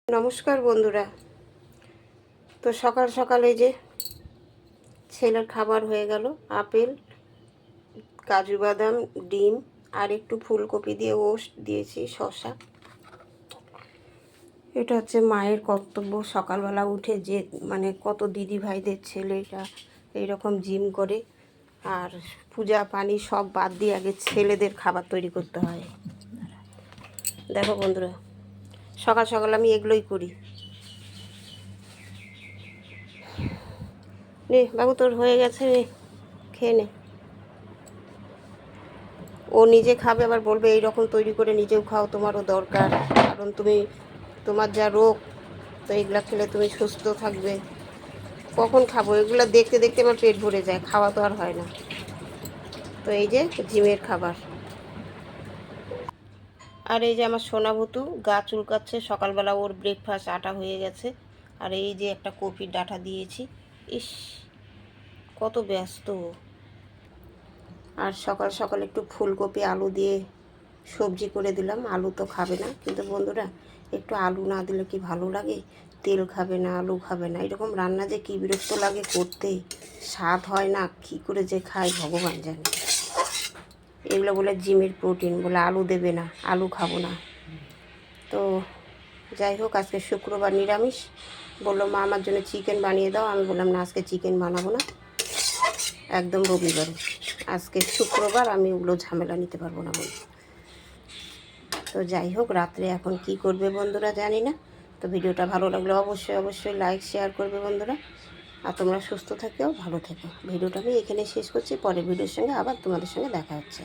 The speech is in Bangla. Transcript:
নমস্কার বন্ধুরা। তো সকাল সকালে যে ছেলের খাবার হয়ে গেল, আপেল, কাজু বাদাম, ডিম আর একটু ফুলকপি দিয়ে ওস্ট দিয়েছি, শসা। এটা হচ্ছে মায়ের কর্তব্য, সকালবেলা উঠে যে কত দিদি ভাইদের ছেলেটা এইরকম জিম করে আর পূজা পানি সব বাদ দিয়ে আগে ছেলেদের খাবার তৈরি করতে হয়। দেখো বন্ধুরা, সকাল সকাল আমি এগুলোই করি। নে বাবু, তোর হয়ে গেছে, নে খেয়ে নে। ও নিজে খাবে, আবার বলবে এই রকম তৈরি করে নিজেও খাও, তোমারও দরকার, কারণ তোমার যা রোগ, তো এগুলা খেলে তুমি সুস্থ থাকবে। কখন খাবো? এগুলো দেখতে দেখতে আমার পেট ভরে যায়, খাওয়া তো আর হয় না। তো এই যে জিমের খাবার। আর এই যে আমার সোনাভুতু গা চুলকাচ্ছে, সকালবেলা ওর ব্রেকফাস্ট আটা হয়ে গেছে। আর এই যে একটা কপির ডাঁটা দিয়েছি। ইস, কত ব্যস্ত। আর সকাল সকাল একটু ফুলকপি আলু দিয়ে সবজি করে দিলাম। আলু তো খাবে না, কিন্তু বন্ধুরা একটু আলু না দিলে কি ভালো লাগে? তেল খাবে না, আলু খাবে না, এরকম রান্না যে কী বিরক্ত লাগে করতে, স্বাদ হয় না, কী করে যে খায় ভগবান জানে। এগুলো বলে জিমের প্রোটিন, বলে আলু দেবে না, আলু খাবো না। তো যাই হোক, আজকে শুক্রবার নিরামিষ। বললো মা আমার জন্য চিকেন বানিয়ে দাও। আমি বললাম না, আজকে চিকেন বানাবো না, একদম রবিবারে। আজকে শুক্রবার, আমি ওগুলো ঝামেলা নিতে পারবো না বলে। তো যাই হোক, রাত্রে এখন কি করবে বন্ধুরা জানি না। তো ভিডিওটা ভালো লাগলে অবশ্যই লাইক শেয়ার করবে বন্ধুরা। আর তোমরা সুস্থ থেকেও ভালো থেকো। ভিডিওটা আমি এখানে শেষ করছি, পরে ভিডিওর সঙ্গে আবার তোমাদের সঙ্গে দেখা হচ্ছে।